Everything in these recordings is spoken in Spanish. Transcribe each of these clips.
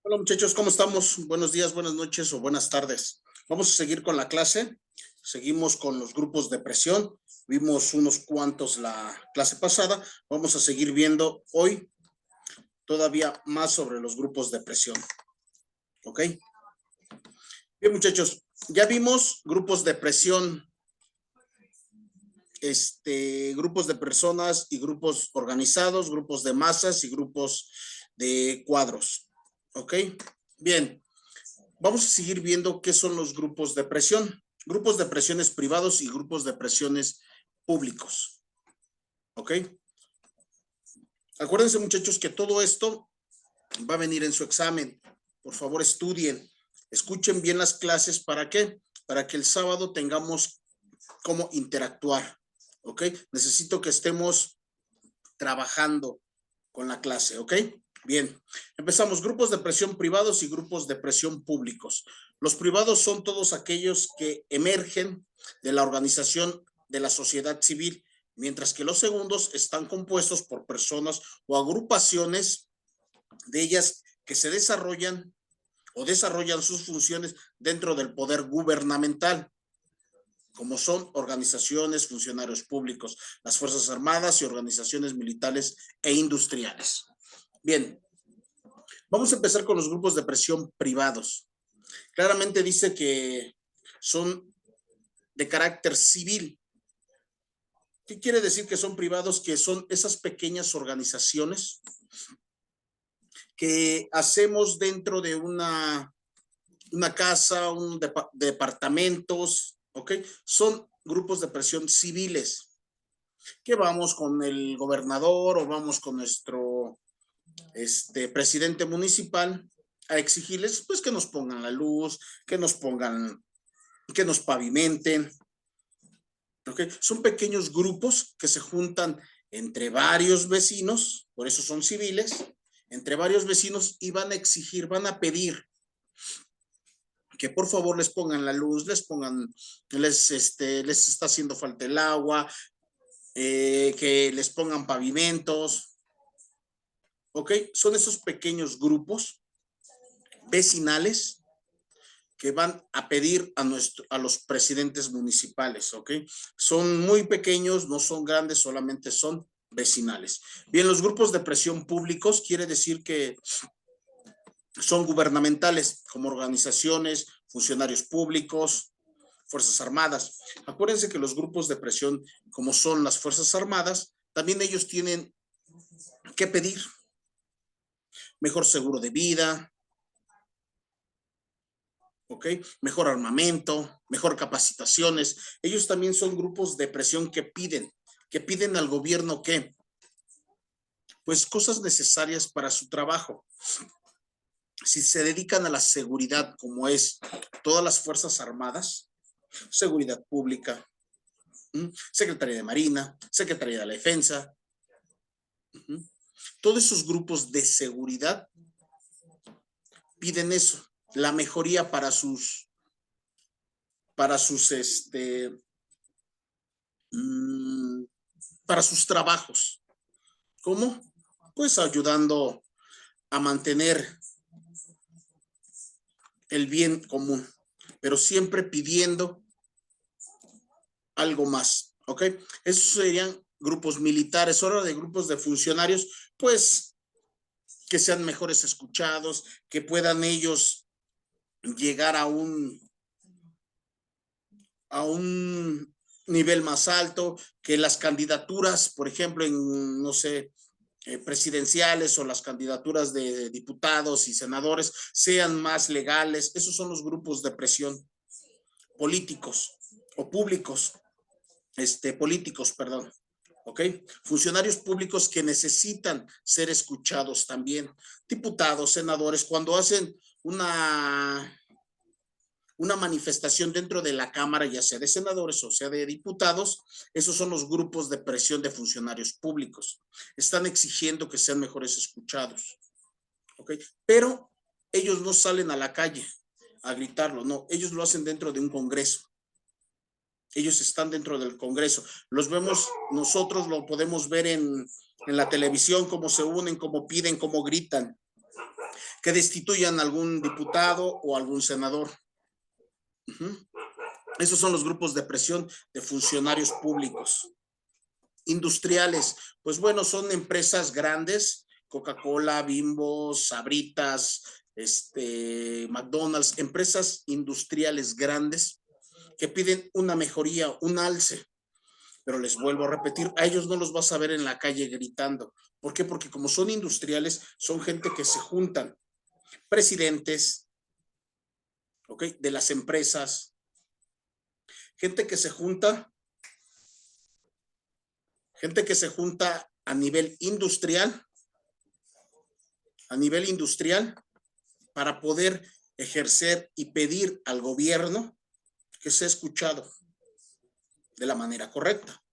Hola muchachos, ¿cómo estamos? Buenos días, buenas noches o buenas tardes. Vamos a seguir con la clase. Seguimos con los grupos de presión. Vimos unos cuantos la clase pasada. Vamos a seguir viendo hoy todavía más sobre los grupos de presión. ¿Ok? Bien muchachos, ya vimos grupos de presión, grupos de personas y grupos organizados, grupos de masas y grupos de cuadros. ¿Ok? Bien. Vamos a seguir viendo qué son los grupos de presión. Grupos de presiones privados y grupos de presiones públicos. ¿Ok? Acuérdense, muchachos, que todo esto va a venir en su examen. Por favor, estudien. Escuchen bien las clases. ¿Para qué? Para que el sábado tengamos cómo interactuar. ¿Ok? Necesito que estemos trabajando con la clase. ¿Ok? Bien, empezamos. Grupos de presión privados y grupos de presión públicos. Los privados son todos aquellos que emergen de la organización de la sociedad civil, mientras que los segundos están compuestos por personas o agrupaciones de ellas que se desarrollan o desarrollan sus funciones dentro del poder gubernamental, como son organizaciones, funcionarios públicos, las Fuerzas Armadas y organizaciones militares e industriales. Bien, vamos a empezar con los grupos de presión privados. Claramente dice que son de carácter civil. ¿Qué quiere decir que son privados? Que son esas pequeñas organizaciones que hacemos dentro de una casa, departamentos, ¿ok? Son grupos de presión civiles, que vamos con el gobernador o vamos con nuestro presidente municipal a exigirles pues que nos pongan la luz, que nos pavimenten. ¿Okay? Son pequeños grupos que se juntan entre varios vecinos, por eso son civiles, entre varios vecinos, y van a exigir, van a pedir que por favor les pongan la luz, les está haciendo falta el agua, que les pongan pavimentos. ¿Ok? Son esos pequeños grupos vecinales que van a pedir a los presidentes municipales, ¿ok? Son muy pequeños, no son grandes, solamente son vecinales. Bien, los grupos de presión públicos quiere decir que son gubernamentales, como organizaciones, funcionarios públicos, Fuerzas Armadas. Acuérdense que los grupos de presión, como son las Fuerzas Armadas, también ellos tienen que pedir mejor seguro de vida, ¿ok? Mejor armamento, mejor capacitaciones. Ellos también son grupos de presión que piden al gobierno que, pues, cosas necesarias para su trabajo. Si se dedican a la seguridad, como es todas las Fuerzas Armadas, seguridad pública, Secretaría de Marina, Secretaría de la Defensa, todos esos grupos de seguridad piden eso, la mejoría para sus trabajos. ¿Cómo? Pues ayudando a mantener el bien común, pero siempre pidiendo algo más, ¿ok? Esos serían grupos militares. Ahora de grupos de funcionarios, pues que sean mejores escuchados, que puedan ellos llegar a un nivel más alto, que las candidaturas, por ejemplo, en, no sé, presidenciales o las candidaturas de diputados y senadores sean más legales. Esos son los grupos de presión políticos o públicos, políticos, perdón. ¿Ok? Funcionarios públicos que necesitan ser escuchados también. Diputados, senadores, cuando hacen una manifestación dentro de la Cámara, ya sea de senadores o sea de diputados, esos son los grupos de presión de funcionarios públicos. Están exigiendo que sean mejores escuchados. ¿Ok? Pero ellos no salen a la calle a gritarlo, no, ellos lo hacen dentro de un congreso. Ellos están dentro del Congreso. Los vemos, nosotros lo podemos ver en la televisión, cómo se unen, cómo piden, cómo gritan. que destituyan a algún diputado o algún senador. Esos son los grupos de presión de funcionarios públicos. Industriales, pues bueno, son empresas grandes, Coca-Cola, Bimbo, Sabritas, McDonald's, empresas industriales grandes que piden una mejoría, un alce. Pero les vuelvo a repetir, a ellos no los vas a ver en la calle gritando. ¿Por qué? Porque como son industriales, son gente que se juntan, presidentes, ¿ok? De las empresas, gente que se junta a nivel industrial, para poder ejercer y pedir al gobierno que sea escuchado de la manera correcta.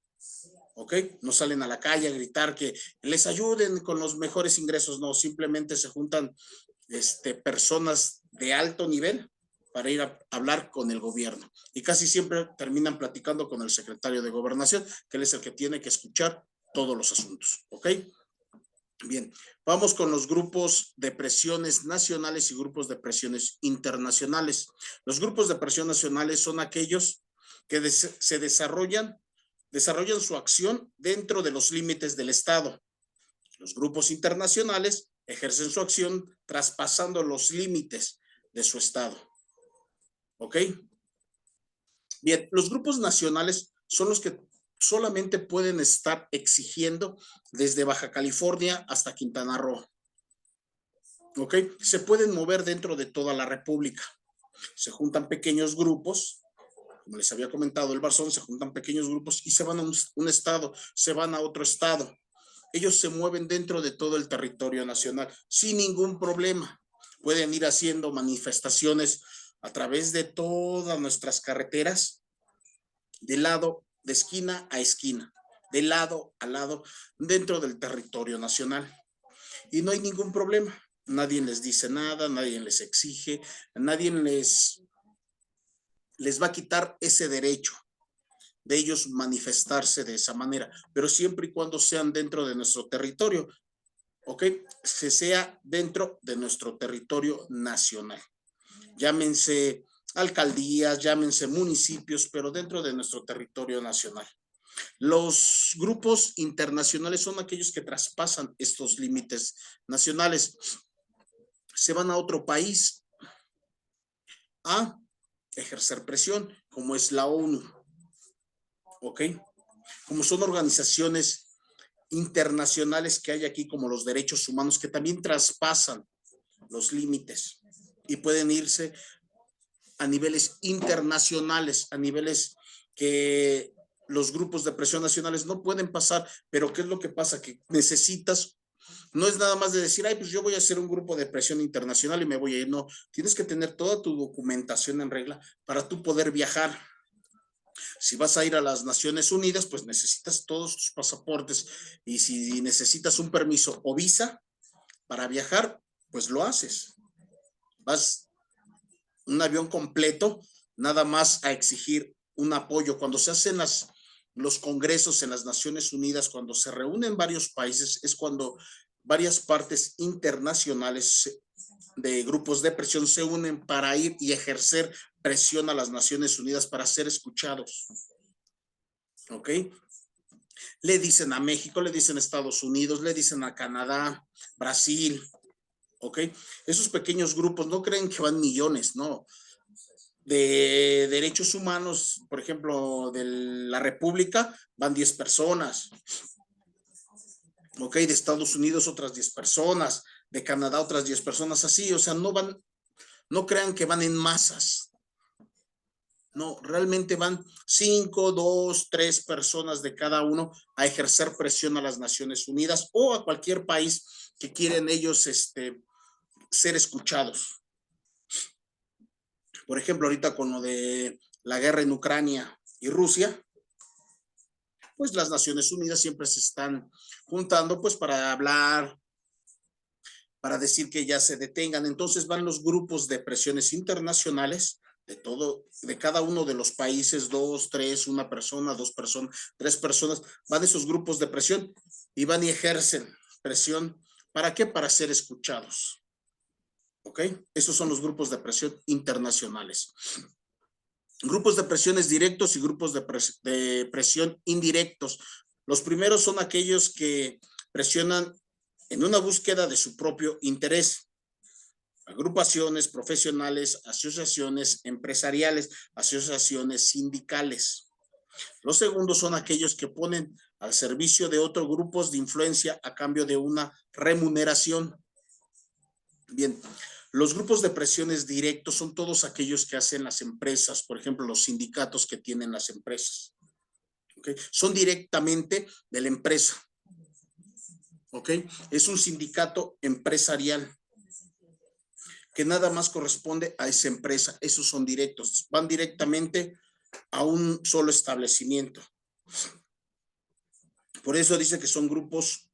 ¿Ok? No salen a la calle a gritar que les ayuden con los mejores ingresos, no, simplemente se juntan personas de alto nivel para ir a hablar con el gobierno. Y casi siempre terminan platicando con el secretario de Gobernación, que él es el que tiene que escuchar todos los asuntos. ¿Ok? Bien, vamos con los grupos de presiones nacionales y grupos de presiones internacionales. Los grupos de presión nacionales son aquellos que se desarrollan su acción dentro de los límites del Estado. Los grupos internacionales ejercen su acción traspasando los límites de su Estado. ¿Ok? Bien, los grupos nacionales son los que solamente pueden estar exigiendo desde Baja California hasta Quintana Roo. ¿Ok? Se pueden mover dentro de toda la República. Se juntan pequeños grupos, como les había comentado el Barzón, se juntan pequeños grupos y se van a un estado, se van a otro estado. Ellos se mueven dentro de todo el territorio nacional sin ningún problema. Pueden ir haciendo manifestaciones a través de todas nuestras carreteras, de esquina a esquina, de lado a lado, dentro del territorio nacional. Y no hay ningún problema. Nadie les dice nada, nadie les exige, nadie les va a quitar ese derecho de ellos manifestarse de esa manera, pero siempre y cuando sean dentro de nuestro territorio, ¿ok? Que sea dentro de nuestro territorio nacional. Llámense alcaldías, llámense municipios, pero dentro de nuestro territorio nacional. Los grupos internacionales son aquellos que traspasan estos límites nacionales. Se van a otro país a ejercer presión, como es la ONU. ¿Ok? Como son organizaciones internacionales que hay aquí, como los derechos humanos, que también traspasan los límites y pueden irse a niveles internacionales, a niveles que los grupos de presión nacionales no pueden pasar. Pero ¿qué es lo que pasa? Que necesitas, no es nada más de decir, ay, pues yo voy a hacer un grupo de presión internacional y me voy a ir. No, tienes que tener toda tu documentación en regla para tú poder viajar. Si vas a ir a las Naciones Unidas, pues necesitas todos tus pasaportes, y si necesitas un permiso o visa para viajar, pues lo haces. Vas un avión completo, nada más a exigir un apoyo. Cuando se hacen los congresos en las Naciones Unidas, cuando se reúnen varios países, es cuando varias partes internacionales de grupos de presión se unen para ir y ejercer presión a las Naciones Unidas para ser escuchados. ¿Ok? Le dicen a México, le dicen a Estados Unidos, le dicen a Canadá, Brasil. ¿Ok? Esos pequeños grupos no creen que van millones, no. De derechos humanos, por ejemplo, de la República, van 10 personas. ¿Ok? De Estados Unidos otras 10 personas, de Canadá otras 10 personas, así, o sea, no crean que van en masas. No, realmente van 5, 2, 3 personas de cada uno a ejercer presión a las Naciones Unidas o a cualquier país que quieren ellos ser escuchados. Por ejemplo, ahorita con lo de la guerra en Ucrania y Rusia, pues las Naciones Unidas siempre se están juntando pues para hablar, para decir que ya se detengan. Entonces van los grupos de presiones internacionales de cada uno de los países, 2, 3, 1 persona, 2 personas, 3 personas, van esos grupos de presión y van y ejercen presión. ¿Para qué? Para ser escuchados. ¿Ok? Esos son los grupos de presión internacionales. Grupos de presiones directos y grupos de presión indirectos. Los primeros son aquellos que presionan en una búsqueda de su propio interés. Agrupaciones profesionales, asociaciones empresariales, asociaciones sindicales. Los segundos son aquellos que ponen al servicio de otros grupos de influencia a cambio de una remuneración. Bien, los grupos de presiones directos son todos aquellos que hacen las empresas, por ejemplo, los sindicatos que tienen las empresas. ¿Okay? Son directamente de la empresa. ¿Ok? Es un sindicato empresarial que nada más corresponde a esa empresa. Esos son directos, van directamente a un solo establecimiento. Por eso dice que son grupos,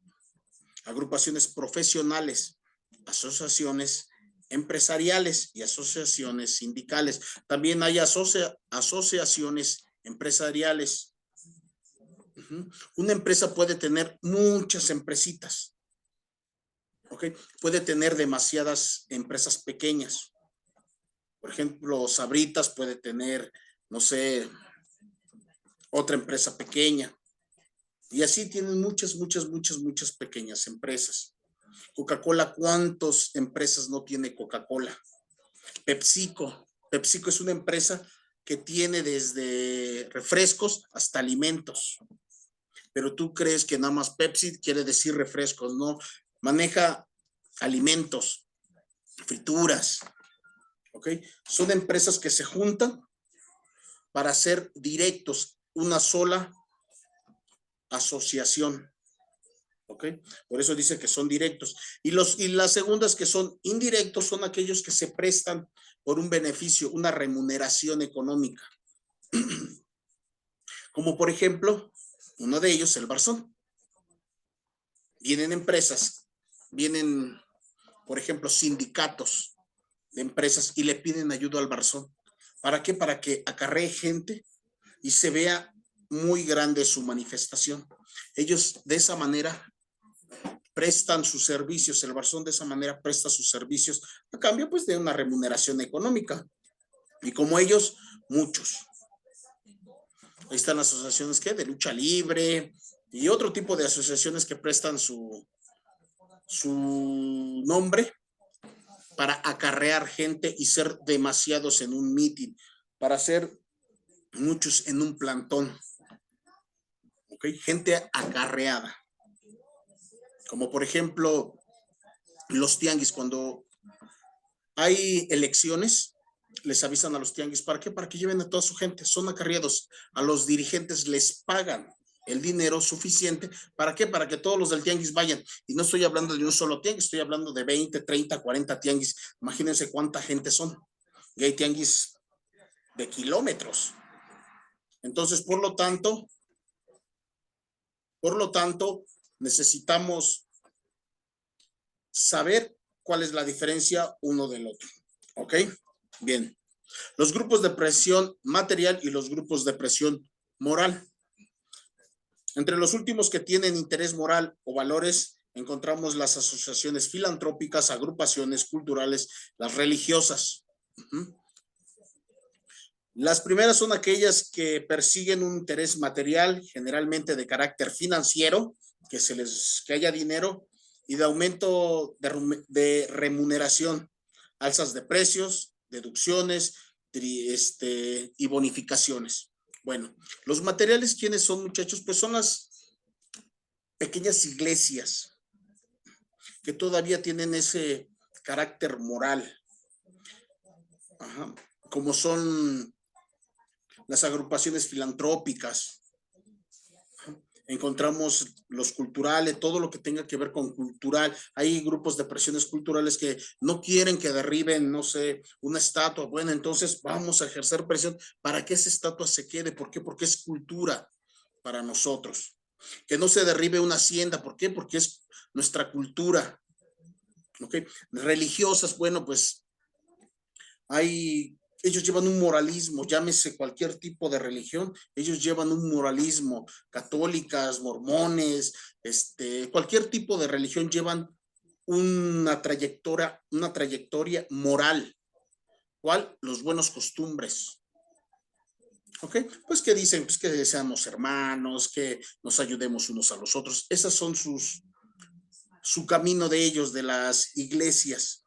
agrupaciones profesionales, asociaciones empresariales y asociaciones sindicales. También hay asociaciones empresariales. Una empresa puede tener muchas empresitas. ¿Ok? Puede tener demasiadas empresas pequeñas. Por ejemplo, Sabritas puede tener, no sé, otra empresa pequeña. Y así tienen muchas pequeñas empresas. Coca-Cola, ¿cuántas empresas no tiene Coca-Cola? PepsiCo. PepsiCo es una empresa que tiene desde refrescos hasta alimentos. Pero tú crees que nada más Pepsi quiere decir refrescos, no. Maneja alimentos, frituras, ¿ok? Son empresas que se juntan para ser directos, una sola asociación. ¿Ok? Por eso dice que son directos. Y las segundas que son indirectos son aquellos que se prestan por un beneficio, una remuneración económica. Como por ejemplo, uno de ellos, el Barzón. Vienen empresas, vienen, por ejemplo, sindicatos de empresas y le piden ayuda al Barzón. ¿Para qué? Para que acarree gente y se vea muy grande su manifestación. Ellos de esa manera prestan sus servicios, el Barzón de esa manera presta sus servicios a cambio pues de una remuneración económica. Y como ellos, muchos. Ahí están las asociaciones que de lucha libre y otro tipo de asociaciones que prestan su nombre para acarrear gente y ser demasiados en un meeting, para ser muchos en un plantón. ¿Ok? Gente acarreada. Como por ejemplo, los tianguis, cuando hay elecciones, les avisan a los tianguis. ¿Para qué? Para que lleven a toda su gente. Son acarreados. A los dirigentes les pagan el dinero suficiente. ¿Para qué? Para que todos los del tianguis vayan. Y no estoy hablando de un solo tianguis, estoy hablando de 20, 30, 40 tianguis. Imagínense cuánta gente son. Y hay tianguis de kilómetros. Entonces, por lo tanto, necesitamos saber cuál es la diferencia uno del otro. ¿Ok? Bien. Los grupos de presión material y los grupos de presión moral. Entre los últimos que tienen interés moral o valores, encontramos las asociaciones filantrópicas, agrupaciones culturales, las religiosas. Las primeras son aquellas que persiguen un interés material, generalmente de carácter financiero, que haya dinero y de aumento de remuneración, alzas de precios, deducciones y bonificaciones. Bueno, los materiales, ¿quiénes son, muchachos? Pues son las pequeñas iglesias que todavía tienen ese carácter moral. Ajá. Como son las agrupaciones filantrópicas. Encontramos los culturales, todo lo que tenga que ver con cultural. Hay grupos de presiones culturales que no quieren que derriben, no sé, una estatua. Bueno, entonces vamos a ejercer presión para que esa estatua se quede. ¿Por qué? Porque es cultura para nosotros. Que no se derribe una hacienda. ¿Por qué? Porque es nuestra cultura. ¿Ok? Religiosas, bueno, pues ellos llevan un moralismo, llámese cualquier tipo de religión, ellos llevan un moralismo, católicas, mormones, cualquier tipo de religión llevan una trayectoria moral. ¿Cuál? Los buenos costumbres. ¿Ok? Pues que dicen, pues que seamos hermanos, que nos ayudemos unos a los otros. Esas son su camino de ellos, de las iglesias,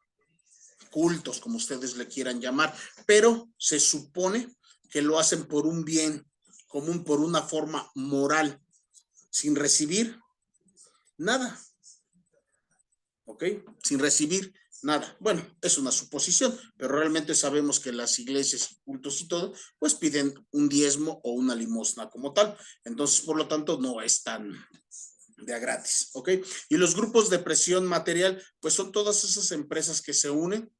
cultos, como ustedes le quieran llamar, pero se supone que lo hacen por un bien común, por una forma moral, sin recibir nada. ¿Ok? Sin recibir nada. Bueno, es una suposición, pero realmente sabemos que las iglesias y cultos y todo, pues piden un diezmo o una limosna como tal. Entonces, por lo tanto, no es tan de a gratis, ¿ok? Y los grupos de presión material, pues son todas esas empresas que se unen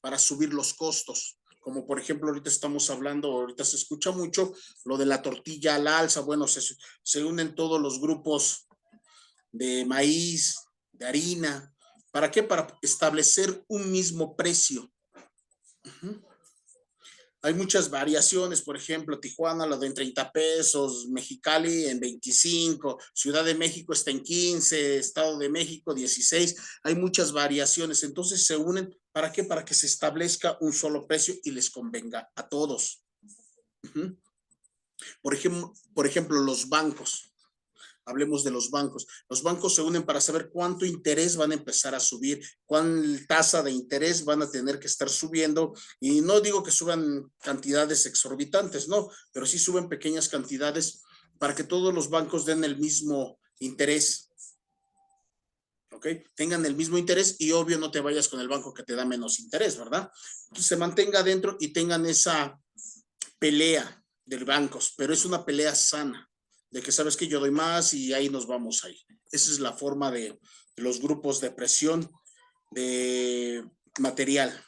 para subir los costos. Como por ejemplo, ahorita estamos hablando, ahorita se escucha mucho lo de la tortilla al alza. Bueno, se unen todos los grupos de maíz, de harina. ¿Para qué? Para establecer un mismo precio. Hay muchas variaciones, por ejemplo, Tijuana la de en 30 pesos, Mexicali en 25, Ciudad de México está en 15, Estado de México 16. Hay muchas variaciones, entonces se unen. ¿Para qué? Para que se establezca un solo precio y les convenga a todos. Por ejemplo, los bancos. Hablemos de los bancos. Los bancos se unen para saber cuánto interés van a empezar a subir, cuánta tasa de interés van a tener que estar subiendo. Y no digo que suban cantidades exorbitantes, no, pero sí suben pequeñas cantidades para que todos los bancos den el mismo interés. ¿Ok? Tengan el mismo interés y obvio no te vayas con el banco que te da menos interés, ¿verdad? Entonces se mantenga dentro y tengan esa pelea de bancos, pero es una pelea sana, de que sabes que yo doy más y ahí nos vamos ahí. Esa es la forma de los grupos de presión de material.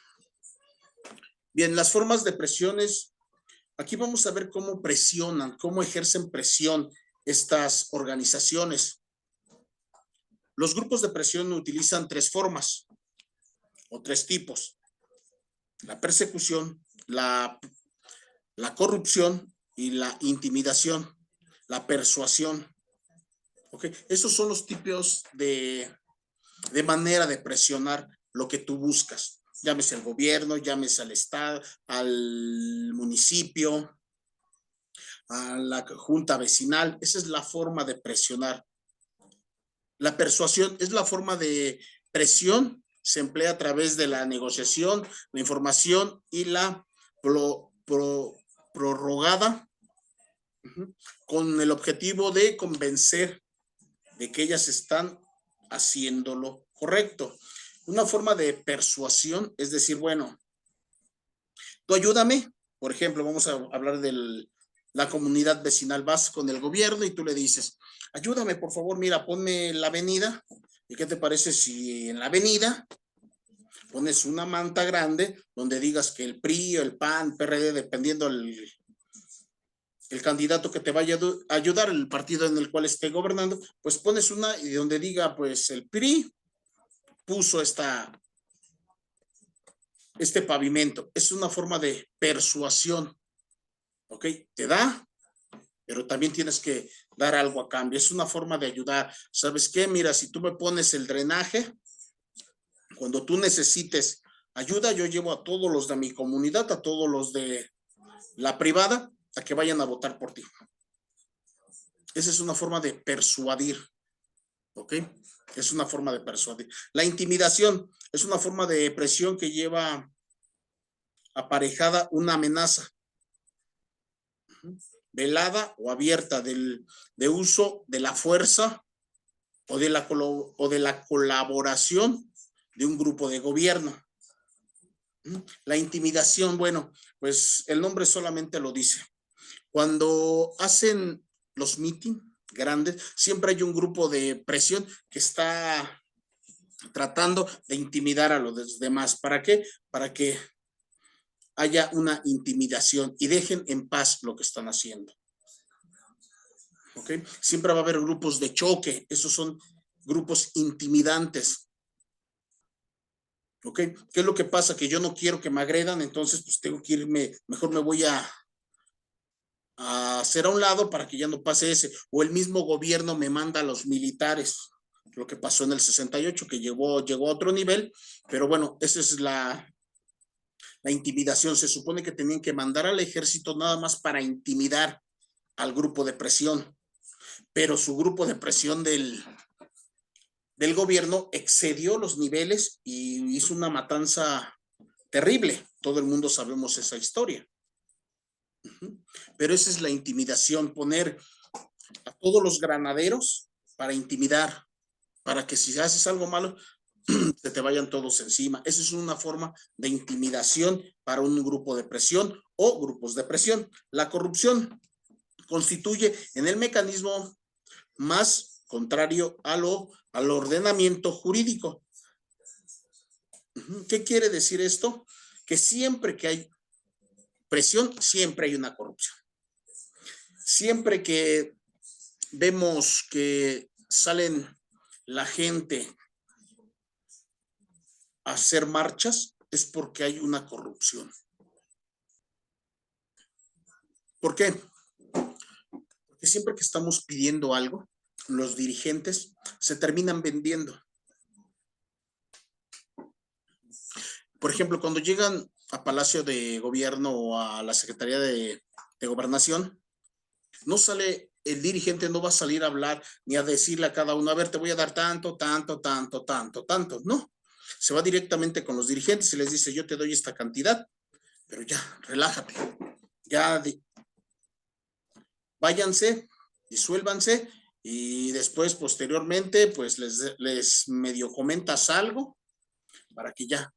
Bien, las formas de presiones, aquí vamos a ver cómo presionan, cómo ejercen presión estas organizaciones. Los grupos de presión utilizan tres formas o tres tipos: la persecución, la corrupción y la intimidación, la persuasión. ¿Ok? Esos son los tipos de manera de presionar lo que tú buscas. Llámese al gobierno, llámese al estado, al municipio, a la junta vecinal. Esa es la forma de presionar. La persuasión es la forma de presión, se emplea a través de la negociación, la información y la prorrogada, con el objetivo de convencer de que ellas están haciendo lo correcto. Una forma de persuasión es decir, bueno, tú ayúdame, por ejemplo, vamos a hablar de la comunidad vecinal, vas con el gobierno y tú le dices, ayúdame, por favor, mira, ponme la avenida, ¿y qué te parece si en la avenida pones una manta grande donde digas que el PRI o el PAN, PRD, dependiendo el candidato que te vaya a ayudar, el partido en el cual esté gobernando, pues pones una y donde diga, pues el PRI puso este pavimento. Es una forma de persuasión, ¿ok? Te da, pero también tienes que dar algo a cambio. Es una forma de ayudar. ¿Sabes qué? Mira, si tú me pones el drenaje, cuando tú necesites ayuda, yo llevo a todos los de mi comunidad, a todos los de la privada, a que vayan a votar por ti. Esa es una forma de persuadir, ¿ok? Es una forma de persuadir. La intimidación es una forma de presión que lleva aparejada una amenaza velada o abierta de uso de la fuerza o de la colaboración de un grupo de gobierno. La intimidación, bueno, pues el nombre solamente lo dice. Cuando hacen los meetings grandes, siempre hay un grupo de presión que está tratando de intimidar a los demás. ¿Para qué? Para que haya una intimidación y dejen en paz lo que están haciendo. ¿Ok? Siempre va a haber grupos de choque, esos son grupos intimidantes. ¿Ok? ¿Qué es lo que pasa? Que yo no quiero que me agredan, entonces pues tengo que irme, mejor me voy a hacer a un lado para que ya no pase ese. O el mismo gobierno me manda a los militares. lo que pasó en el 68, que llegó a otro nivel, pero bueno, esa es la intimidación. Se supone que tenían que mandar al ejército nada más para intimidar al grupo de presión, pero su grupo de presión del gobierno excedió los niveles y hizo una matanza terrible. Todo el mundo sabemos esa historia. Pero esa es la intimidación, poner a todos los granaderos para intimidar, para que si haces algo malo, se te vayan todos encima. Esa es una forma de intimidación para un grupo de presión o grupos de presión. La corrupción constituye en el mecanismo más contrario al ordenamiento jurídico. ¿Qué quiere decir esto? Que siempre que hay presión, siempre hay una corrupción. Siempre que vemos que salen la gente a hacer marchas, es porque hay una corrupción. ¿Por qué? Porque siempre que estamos pidiendo algo, los dirigentes se terminan vendiendo. Por ejemplo, cuando llegan a Palacio de Gobierno o a la Secretaría de Gobernación, no sale el dirigente, no va a salir a hablar ni a decirle a cada uno, a ver, te voy a dar tanto, tanto, tanto, tanto, tanto. No, se va directamente con los dirigentes y les dice, yo te doy esta cantidad, pero ya, relájate, ya váyanse, disuélvanse y después, posteriormente, pues les medio comentas algo para que ya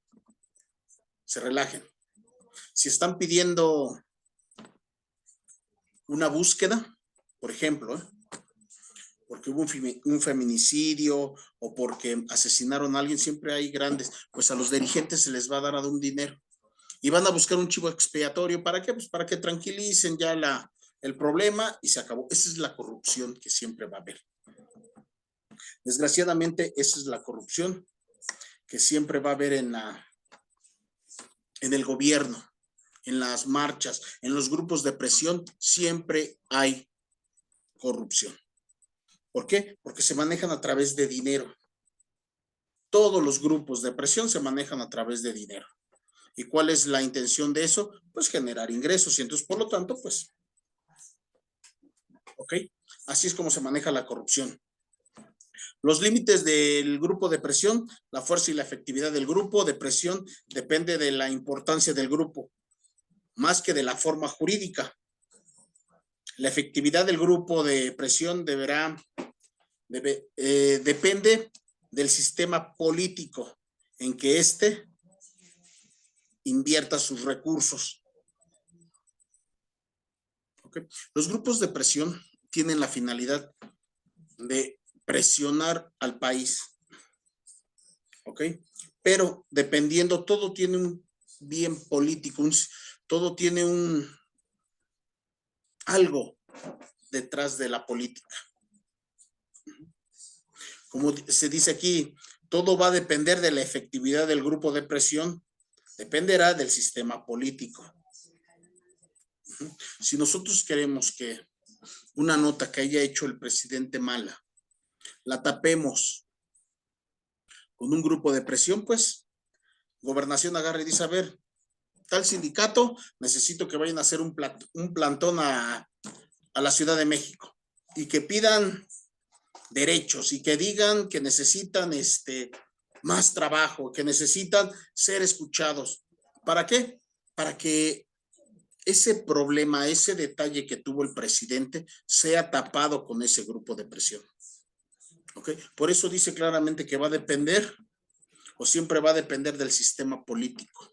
se relajen. Si están pidiendo una búsqueda, por ejemplo, porque hubo un feminicidio o porque asesinaron a alguien, siempre hay grandes, pues a los dirigentes se les va a dar un dinero y van a buscar un chivo expiatorio. ¿Para qué? Pues para que tranquilicen ya el problema y se acabó. Esa es la corrupción que siempre va a haber. Desgraciadamente, esa es la corrupción que siempre va a haber en el gobierno, en las marchas, en los grupos de presión, siempre hay corrupción. ¿Por qué? Porque se manejan a través de dinero. Todos los grupos de presión se manejan a través de dinero. ¿Y cuál es la intención de eso? Pues generar ingresos. Y entonces, por lo tanto, pues, ¿ok? Así es como se maneja la corrupción. Los límites del grupo de presión, la fuerza y la efectividad del grupo de presión depende de la importancia del grupo, más que de la forma jurídica. La efectividad del grupo de presión depende del sistema político en que éste invierta sus recursos. ¿Okay? Los grupos de presión tienen la finalidad de presionar al país. ¿Ok? Pero dependiendo, todo tiene un bien político, todo tiene algo detrás de la política. Como se dice aquí, todo va a depender de la efectividad del grupo de presión, dependerá del sistema político. Si nosotros queremos que una nota que haya hecho el presidente mala, la tapemos con un grupo de presión, pues Gobernación agarra y dice, a ver, tal sindicato, necesito que vayan a hacer un plantón a la Ciudad de México y que pidan derechos y que digan que necesitan más trabajo, que necesitan ser escuchados. ¿Para qué? Para que ese problema, ese detalle que tuvo el presidente sea tapado con ese grupo de presión. ¿Okay? Por eso dice claramente que va a depender o siempre va a depender del sistema político.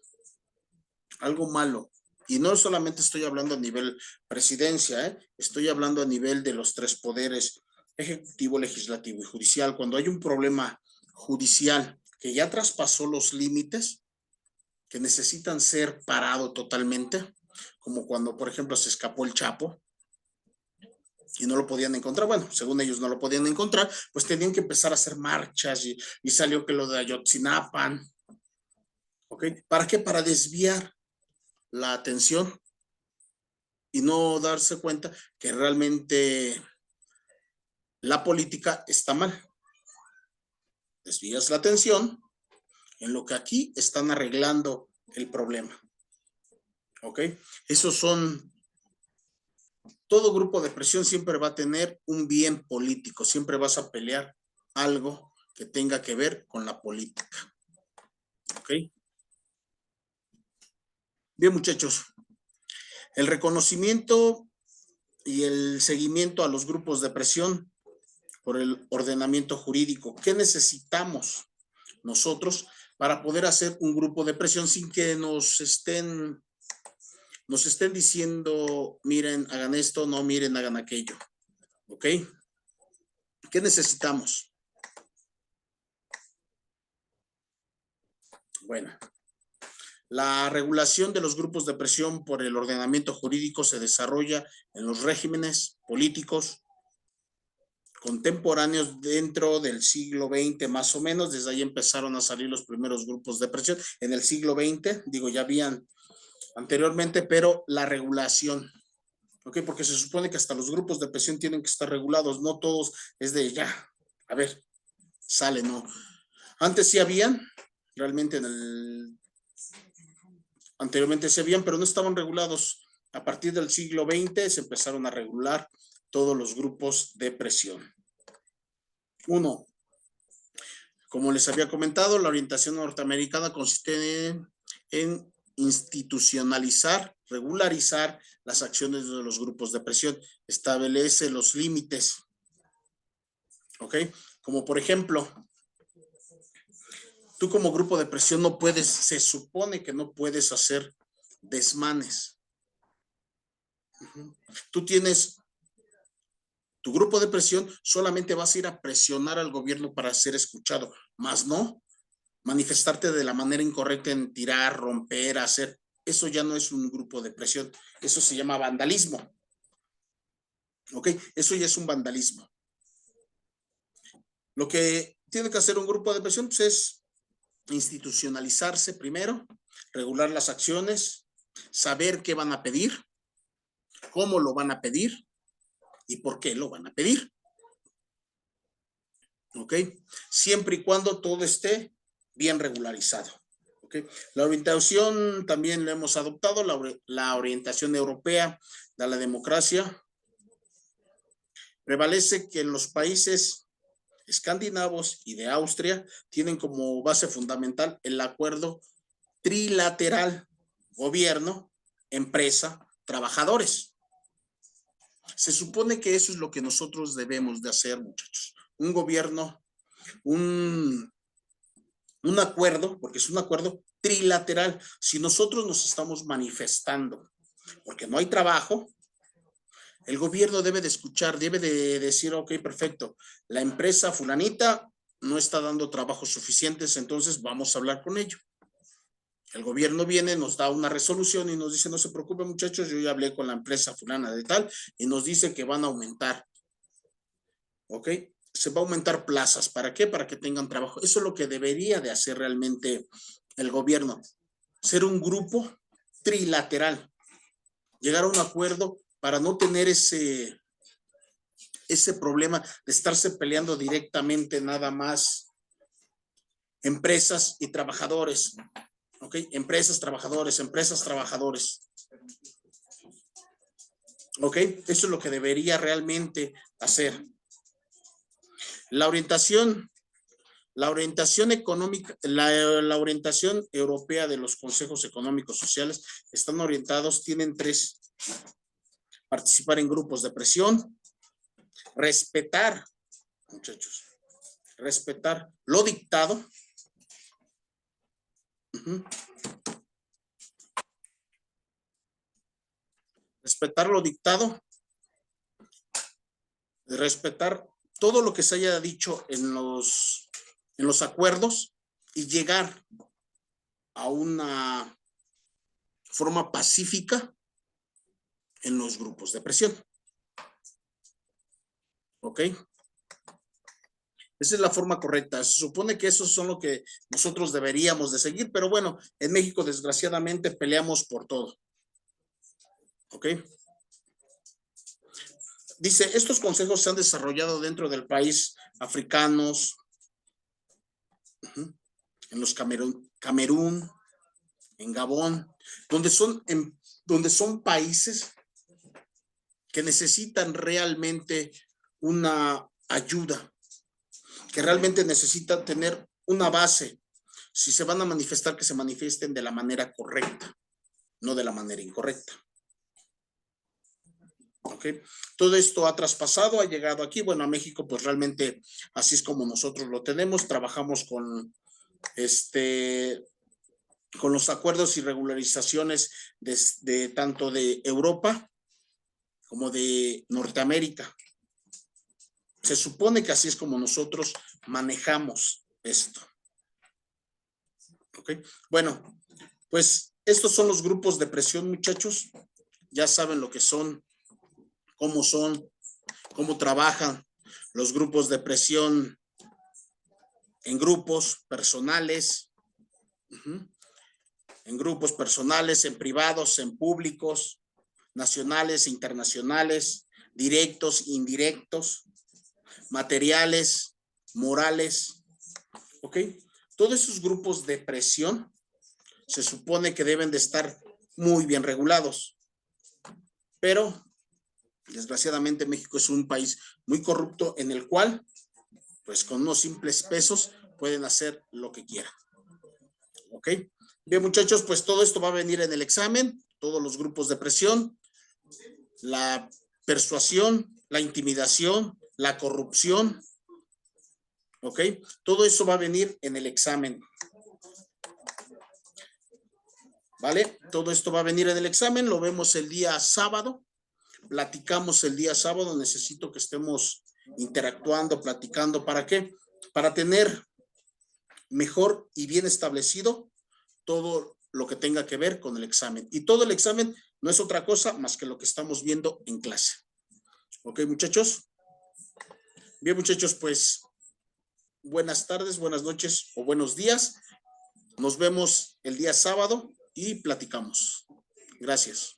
Algo malo. Y no solamente estoy hablando a nivel presidencia, estoy hablando a nivel de los tres poderes, ejecutivo, legislativo y judicial. Cuando hay un problema judicial que ya traspasó los límites, que necesitan ser parado totalmente, como cuando, por ejemplo, se escapó el Chapo y no lo podían encontrar. Bueno, según ellos no lo podían encontrar, pues tenían que empezar a hacer marchas y salió que lo de Ayotzinapa. ¿Ok? ¿Para qué? Para desviar la atención y no darse cuenta que realmente la política está mal. desvías la atención en lo que aquí están arreglando el problema. ¿Ok? Esos son, todo grupo de presión siempre va a tener un bien político, siempre vas a pelear algo que tenga que ver con la política. ¿Ok? Bien, muchachos, el reconocimiento y el seguimiento a los grupos de presión por el ordenamiento jurídico. ¿Qué necesitamos nosotros para poder hacer un grupo de presión sin que nos estén diciendo, miren, hagan esto, no, miren, hagan aquello? ¿Ok? ¿Qué necesitamos? Bueno, la regulación de los grupos de presión por el ordenamiento jurídico se desarrolla en los regímenes políticos contemporáneos dentro del siglo XX, más o menos. Desde ahí empezaron a salir los primeros grupos de presión. En el siglo XX, digo, ya habían anteriormente, pero la regulación, ¿ok? Porque se supone que hasta los grupos de presión tienen que estar regulados, no todos es de ya, a ver, sale, no. Antes sí habían, realmente anteriormente se habían, pero no estaban regulados. A partir del siglo XX se empezaron a regular todos los grupos de presión. Uno, como les había comentado, la orientación norteamericana consiste en institucionalizar, regularizar las acciones de los grupos de presión, establece los límites, ¿ok? Como por ejemplo, tú como grupo de presión no puedes, se supone que no puedes hacer desmanes. Tú tienes tu grupo de presión, solamente vas a ir a presionar al gobierno para ser escuchado, más no manifestarte de la manera incorrecta en tirar, romper, hacer. Eso ya no es un grupo de presión, eso se llama vandalismo. ¿Ok? Eso ya es un vandalismo. Lo que tiene que hacer un grupo de presión pues, es institucionalizarse primero, regular las acciones, saber qué van a pedir, cómo lo van a pedir y por qué lo van a pedir. ¿Ok? Siempre y cuando todo esté bien regularizado. ¿Ok? La orientación también la hemos adoptado, la orientación europea de la democracia. Prevalece que en los países escandinavos y de Austria tienen como base fundamental el acuerdo trilateral, gobierno, empresa, trabajadores. Se supone que eso es lo que nosotros debemos de hacer, muchachos. Un gobierno, un acuerdo, porque es un acuerdo trilateral. Si nosotros nos estamos manifestando porque no hay trabajo, el gobierno debe de escuchar, debe de decir, ok, perfecto, la empresa fulanita no está dando trabajos suficientes, entonces vamos a hablar con ello. El gobierno viene, nos da una resolución y nos dice, no se preocupen muchachos, yo ya hablé con la empresa fulana de tal y nos dice que van a aumentar. ¿Ok? Se va a aumentar plazas. ¿Para qué? Para que tengan trabajo. Eso es lo que debería de hacer realmente el gobierno. Ser un grupo trilateral. Llegar a un acuerdo para no tener ese problema de estarse peleando directamente nada más empresas y trabajadores. ¿Ok? Empresas, trabajadores, empresas, trabajadores. ¿Ok? Eso es lo que debería realmente hacer. La orientación económica, la orientación europea de los consejos económicos sociales están orientados, tienen tres: participar en grupos de presión, respetar, muchachos, respetar lo dictado, respetar lo dictado, respetar todo lo que se haya dicho en los acuerdos y llegar a una forma pacífica en los grupos de presión. ¿Ok? Esa es la forma correcta. Se supone que eso son lo que nosotros deberíamos de seguir, pero bueno, en México desgraciadamente peleamos por todo. ¿Ok? Dice, estos consejos se han desarrollado dentro del país africanos, en los Camerún, en Gabón, donde son países que necesitan realmente una ayuda, que realmente necesitan tener una base. Si se van a manifestar, que se manifiesten de la manera correcta, no de la manera incorrecta. ¿Ok? Todo esto ha traspasado, ha llegado aquí. Bueno, a México, pues realmente así es como nosotros lo tenemos. Trabajamos con los acuerdos y regularizaciones de tanto de Europa como de Norteamérica. Se supone que así es como nosotros manejamos esto. ¿Ok? Bueno, pues estos son los grupos de presión, muchachos. Ya saben lo que son, cómo trabajan los grupos de presión en grupos personales, en grupos personales, en privados, en públicos, nacionales e internacionales, directos, indirectos, materiales, morales, ¿ok? Todos esos grupos de presión se supone que deben de estar muy bien regulados, pero desgraciadamente México es un país muy corrupto en el cual, pues con unos simples pesos pueden hacer lo que quieran, ¿ok? Bien, muchachos, pues todo esto va a venir en el examen, todos los grupos de presión, la persuasión, la intimidación, la corrupción, ¿ok? Todo eso va a venir en el examen, ¿vale? Todo esto va a venir en el examen, lo vemos el día sábado, platicamos el día sábado, necesito que estemos interactuando, platicando, ¿para qué? Para tener mejor y bien establecido todo lo que tenga que ver con el examen. Y todo el examen no es otra cosa más que lo que estamos viendo en clase. ¿Ok, muchachos? Bien, muchachos, pues buenas tardes, buenas noches o buenos días. Nos vemos el día sábado y platicamos. Gracias.